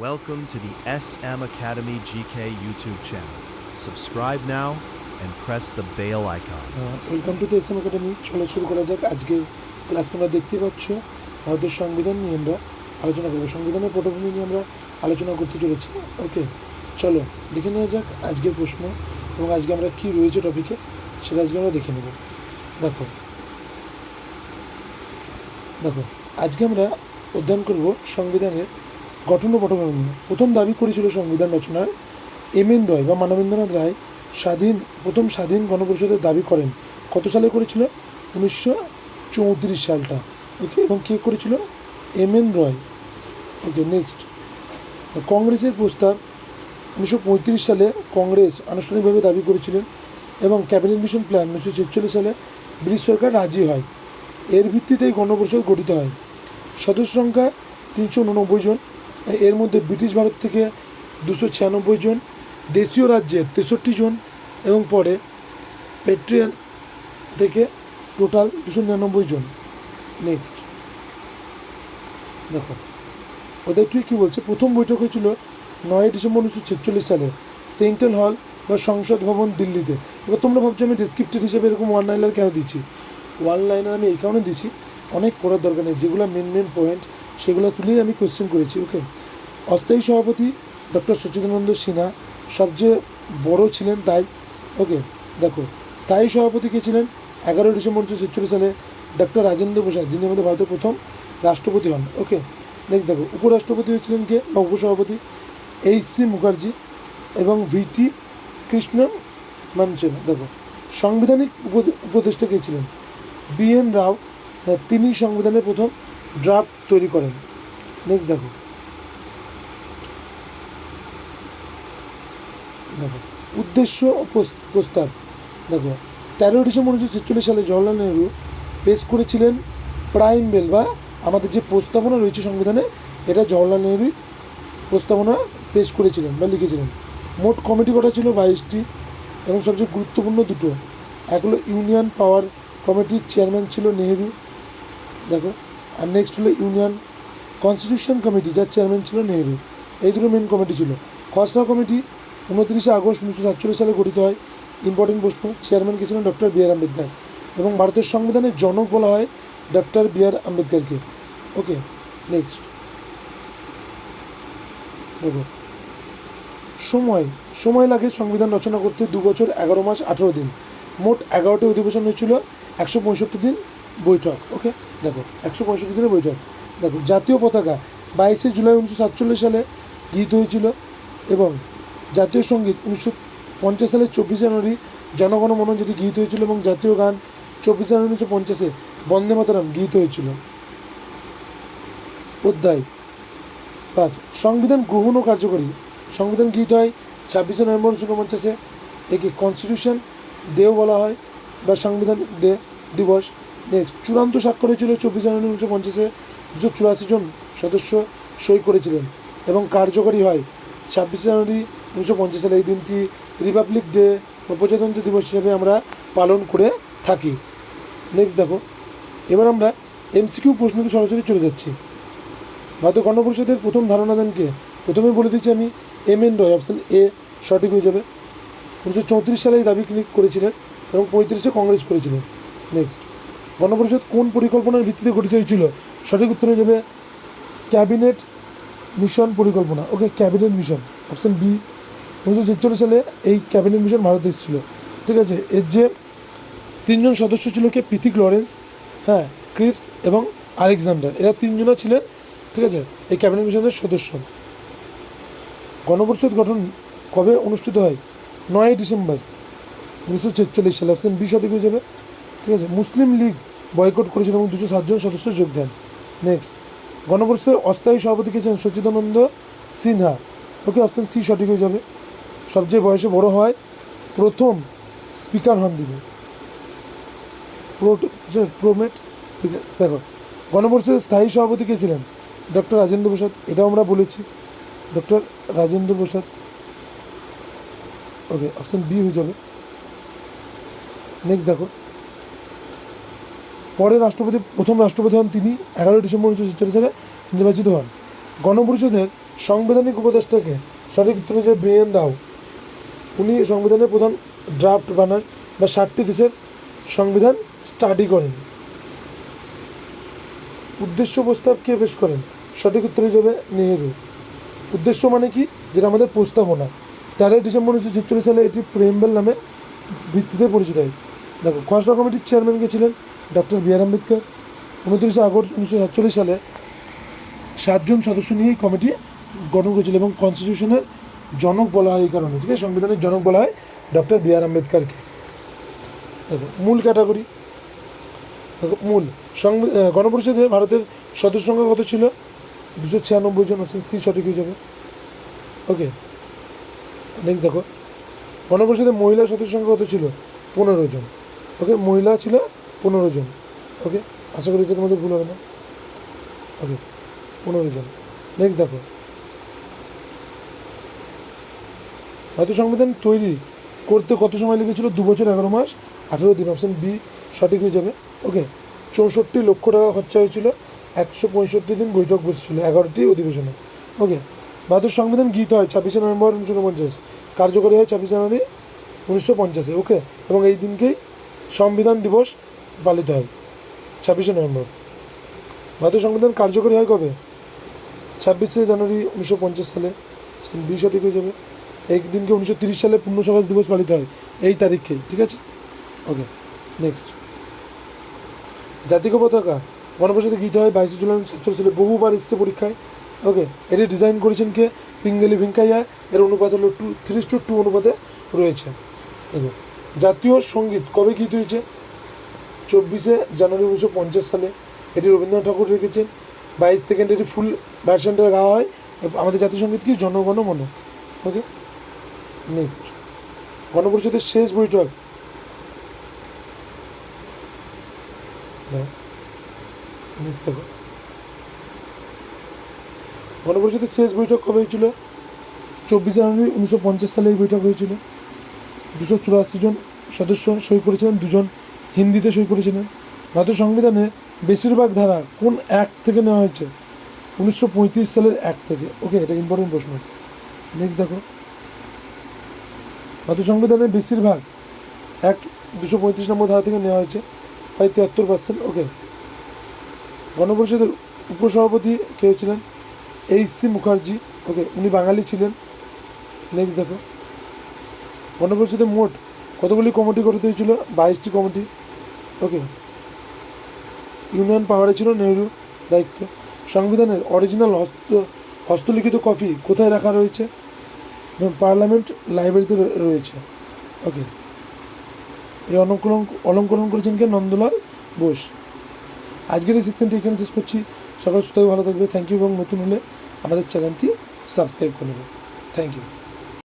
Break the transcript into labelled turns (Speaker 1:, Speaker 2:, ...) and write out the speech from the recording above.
Speaker 1: Welcome to the SM Academy GK YouTube channel. Subscribe now and press the bell icon.
Speaker 2: Welcome to the SM academy. চলো শুরু করা যাক। আজকের class তোমরা দেখতে পাচ্ছ, ভারতের সংবিধান নিয়ে আমরা আলোচনা করবো। সংবিধানের পটভূমি নিয়ে আমরা আলোচনা করতে চলেছি। ওকে, চলো দেখে নেওয়া যাক আজকের প্রশ্ন এবং আজকে আমরা কী রয়েছে টপিকে, সেটা আজকে আমরা দেখে নেব। দেখো আজকে আমরা অধ্যয়ন করব সংবিধানের গঠন ও পটভূমি নিয়ে। প্রথম দাবি করেছিল সংবিধান রচনার এম.এন. রয় বা মানবেন্দ্রনাথ রায় প্রথম স্বাধীন গণপরিষদের দাবি করেন। কত সালে করেছিল? 1934 সালটা। ওকে, এবং কে করেছিল? এম.এন. রয়। ওকে, নেক্সট, কংগ্রেসের প্রস্তাব 1935 সালে কংগ্রেস আনুষ্ঠানিকভাবে দাবি করেছিলেন এবং ক্যাবিনেট মিশন প্ল্যান 1946 সালে ব্রিটিশ সরকার রাজি হয়। এর ভিত্তিতেই গণপরিষদ গঠিত হয়। সদস্য সংখ্যা 389 জন। এর মধ্যে ব্রিটিশ ভারত থেকে 296 জন, দেশীয় রাজ্যের 63 জন এবং পরে পেট্রিয়ান থেকে টোটাল 299 জন। নেক্সট দেখো ওদের তুই কী বলছে। প্রথম বৈঠক হয়েছিল 9 ডিসেম্বর 1946 সালে সেন্ট্রাল হল বা সংসদ ভবন, দিল্লিতে। এবার তোমরা ভাবছো আমি ডেসক্রিপ্টিভ হিসেবে এরকম ওয়ান লাইনার কেন দিচ্ছি। ওয়ান লাইনার আমি এই কারণে দিচ্ছি, অনেক পড়ার দরকার নেই, যেগুলো মেন পয়েন্ট সেগুলো তুলেই আমি কোয়েশ্চেন করেছি। ওকে, অস্থায়ী সভাপতি ডক্টর সচ্চিদানন্দ সিনহা সবচেয়ে বড় ছিলেন তাই। ওকে, দেখো স্থায়ী সভাপতি কে ছিলেন? 11 ডিসেম্বর 1946 সালে ডক্টর রাজেন্দ্র প্রসাদ, যিনি আমাদের ভারতের প্রথম রাষ্ট্রপতি হন। ওকে, নেক্সট দেখো উপরাষ্ট্রপতি হয়েছিলেন কে বা উপসভাপতি? এইচ.সি. মুখার্জি এবং ভি.টি. কৃষ্ণন মানচেন। দেখো সাংবিধানিক উপদেষ্টা কে ছিলেন? বি.এন. রাও। তিনি সংবিধানের প্রথম ড্রাফট তৈরি করেন। নেক্সট দেখো উদ্দেশ্য ও প্রস্তাব। দেখো 13 ডিসেম্বর 1946 সালে জওহরলাল নেহরু পেশ করেছিলেন প্রাইম বেল বা আমাদের যে প্রস্তাবনা রয়েছে সংবিধানে, এটা জওহরলাল নেহরুই প্রস্তাবনা পেশ করেছিলেন বা লিখেছিলেন। মোট কমিটি কটা ছিল? 22টি এবং সবচেয়ে গুরুত্বপূর্ণ দুটো, এক হলো ইউনিয়ন পাওয়ার কমিটির চেয়ারম্যান ছিল নেহরু। দেখো, আর নেক্সট হলো ইউনিয়ন কনস্টিটিউশন কমিটি, যার চেয়ারম্যান ছিল নেহরু। এই দুটো মেন কমিটি ছিল। খসড়া কমিটি 29 আগস্ট 1947 সালে গঠিত হয়। ইম্পর্টেন্ট প্রশ্ন, চেয়ারম্যান কে ছিলেন ডক্টর বি.আর. আম্বেদকর এবং ভারতের সংবিধানের জনক বলা হয় ডক্টর বি.আর. আম্বেদকরকে। ওকে, নেক্সট দেখো সময় লাগে সংবিধান রচনা করতে 2 বছর 11 মাস 18 দিন। মোট 11টি অধিবেশন হয়েছিল, 165 দিন বৈঠক। ওকে, দেখো 165 দিনের বৈঠক। দেখো জাতীয় পতাকা 22 জুলাই 1947 সালে গৃহীত হয়েছিল এবং জাতীয় সঙ্গীত 1950 সালের 24 জানুয়ারি জনগণমন যেটি গৃহীত হয়েছিল এবং জাতীয় গান 24 জানুয়ারি 1950-এ বন্দে মাতরম গৃহীত হয়েছিল। অধ্যায় 5, সংবিধান গ্রহণ ও কার্যকরী। সংবিধান গৃহীত হয় 26 নভেম্বর 1949-এ। একে কনস্টিটিউশন ডেও বলা হয় বা সংবিধান দিবস। নেক্সট, চূড়ান্ত স্বাক্ষর হয়েছিল 24 জানুয়ারি 1950-এ। 284 জন সদস্য সই করেছিলেন এবং কার্যকরী হয় 26 জানুয়ারি 1950 সালে। এই দিনটি রিপাবলিক ডে বা প্রজাতন্ত্র দিবস হিসেবে আমরা পালন করে থাকি। নেক্সট দেখো, এবার আমরা এমসিকিউ প্রশ্নতে সরাসরি চলে যাচ্ছি। ভারতীয় গণপরিষদের প্রথম ধারণা দেন কে? প্রথমে বলে দিচ্ছি আমি, এম.এন. রয়। অপশান এ সঠিক হয়ে যাবে। 1934 সালে এই দাবি করেছিলেন এবং 35-এ কংগ্রেস করেছিলেন। নেক্সট, গণপরিষদ কোন পরিকল্পনার ভিত্তিতে গঠিত হয়েছিল? সঠিক উত্তর হয়ে যাবে ক্যাবিনেট মিশন পরিকল্পনা। ওকে, ক্যাবিনেট মিশন অপশান বি। 1946 সালে এই ক্যাবিনেট মিশন ভারতে এসেছিল। ঠিক আছে, এর যে 3জন সদস্য ছিল কে? পৃথিক লরেন্স, ক্রিপস এবং আলেকজান্ডার। এরা 3জনা ছিলেন, ঠিক আছে, এই ক্যাবিনেট মিশনের সদস্য। গণপরিষদ গঠন কবে অনুষ্ঠিত হয়? 9 ডিসেম্বর 1946 সালে। অপশান বি সঠিক হয়ে যাবে। ঠিক আছে, মুসলিম লীগ বয়কট করেছিল এবং 207 জন সদস্য যোগ দেন। নেক্সট, গণপরিষদের অস্থায়ী সভাপতি কে ছিলেন? সচ্চিদানন্দ সিনহা। ওকে, অপশান সি সঠিক হয়ে যাবে। সবচেয়ে বয়সে বড় হয়, প্রথম স্পিকার হন তিনি। প্রোমেট। দেখো গণপরিষদের স্থায়ী সভাপতি কে ছিলেন? ডক্টর রাজেন্দ্র প্রসাদ। এটাও আমরা বলেছি, ডক্টর রাজেন্দ্র প্রসাদ। ওকে, অপশান বি হয়ে যাবে। নেক্সট দেখো, পরে প্রথম রাষ্ট্রপতি হন তিনি। 11 ডিসেম্বর 1946 সালে নির্বাচিত হন। গণপরিষদের সাংবিধানিক উপদেষ্টাকে সঠিক উত্তর যে ব্রিয়েন দাও, উনি সংবিধানের প্রধান ড্রাফট বানান বা 60টি দেশের সংবিধান স্টাডি করেন। উদ্দেশ্য প্রস্তাব কে পেশ করেন? সঠিক উত্তর হিসেবে নেহেরু। উদ্দেশ্য মানে কি? যেটা আমাদের প্রস্তাবনা। 13 ডিসেম্বর 1946 সালে এটি প্রেমবেল নামে ভিত্তিতে পরিচিত হয়। দেখো, খসড়া কমিটির চেয়ারম্যান কে ছিলেন? ডক্টর বি আর আম্বেদকর। 29 আগস্ট 1947 সালে 7 জন সদস্য নিয়ে এই কমিটি গঠন করেছিল এবং কনস্টিটিউশনের জনক বলা হয় এই কারণে, ঠিক আছে, সংবিধানের জনক বলা হয় ডক্টর বি আর আম্বেদকরকে। দেখো, মূল ক্যাটাগরি। দেখো, মূল গণপরিষদে ভারতের সদস্য সংখ্যা কত ছিল? 296 জন। অপশন সি সঠিক হয়ে যাবে। ওকে, নেক্সট দেখো, গণপরিষদে মহিলা সদস্য সংখ্যা কত ছিল? 15 জন। ওকে, মহিলা ছিল 15 জন। ওকে, আশা করি এটা তোমাদের ভুল হবে না। ওকে, 15 জন। নেক্সট দেখো, ভারতীয় সংবিধান তৈরি করতে কত সময় লেগেছিল? 2 বছর 11 মাস 18 দিন। অপশন বি সঠিক হয়ে যাবে। ওকে, 64 লক্ষ টাকা খরচা হয়েছিল, 165 দিন বৈঠক বসেছিল, 11টি অধিবেশনে। ওকে, ভারতের সংবিধান গৃহীত হয় 26 নভেম্বর 1949, কার্যকরী হয় 26 জানুয়ারি 1950। ওকে, এবং এই দিনকেই সংবিধান দিবস পালিত হয়, 26 নভেম্বর। ভারতীয় সংবিধান কার্যকরী হয় কবে? 26 জানুয়ারি 1950 সালে। বি সঠিক হয়ে যাবে। এই দিনকে 1930 সালে পূর্ণ স্বরাজ দিবস পালিত হয়, এই তারিখকেই, ঠিক আছে। ওকে, নেক্সট, জাতীয় পতাকা গণপরিষদে গৃহীত হয় 22 জুলাই 1947 সালে, বহুবার এসেছে পরীক্ষায়। ওকে, এটি ডিজাইন করেছেন কে? পিঙ্গলি ভেঙ্কাইয়া। এর অনুপাত হলো 3:2 অনুপাতে রয়েছে। দেখো, জাতীয় সঙ্গীত কবে গীত হয়েছে? 24 জানুয়ারি 1950 সালে। এটি রবীন্দ্রনাথ ঠাকুর রেখেছেন। 22 সেকেন্ড এটি ফুল ভার্সনটা গাওয়া হয়। আমাদের জাতীয় সঙ্গীত কি? জনগণ মন। ওকে, নেক্সট, গণপরিষদের শেষ বৈঠক। নেক্সট দেখো, গণপরিষদের শেষ বৈঠক কবে হয়েছিল? 24 জানুয়ারি 1950 সালে এই বৈঠক হয়েছিল। 284 জন সদস্য সই করেছিলেন, 2 জন হিন্দিতে সই করেছিলেন। ভারতীয় সংবিধানে বেশিরভাগ ধারা কোন অ্যাক্ট থেকে নেওয়া হয়েছে? 1935 সালের অ্যাক্ট থেকে। ওকে, এটা ইম্পর্টেন্ট প্রশ্ন। নেক্সট দেখো, ভারতীয় সংবিধানের বেশিরভাগ অ্যাক্ট 235 নম্বর ধারা থেকে নেওয়া হয়েছে, প্রায় 73%। ওকে, গণপরিষদের উপসভাপতি কে ছিলেন? এইচ.সি. মুখার্জি। ওকে, উনি বাঙালি ছিলেন। নেক্সট দেখো, গণপরিষদে মোট কতগুলি কমিটি গঠিত হয়েছিল? 22টি কমিটি। ওকে, ইউনিয়ন পাওয়ারে ছিল নেহরু দায়িত্ব। সংবিধানের অরিজিনাল হস্তলিখিত কপি কোথায় রাখা রয়েছে? পার্লামেন্ট লাইব্রেরিতে রয়েছে। ওকে, এই অলঙ্করণ করেছেন কে? নন্দলাল বোস। আজকের এই সেকশনটি এখানে শেষ করছি। সকাল সুতরাং ভালো থাকবে। থ্যাংক ইউ, এবং নতুন হলে আমাদের চ্যানেলটি সাবস্ক্রাইব করে নেবে। Thank you.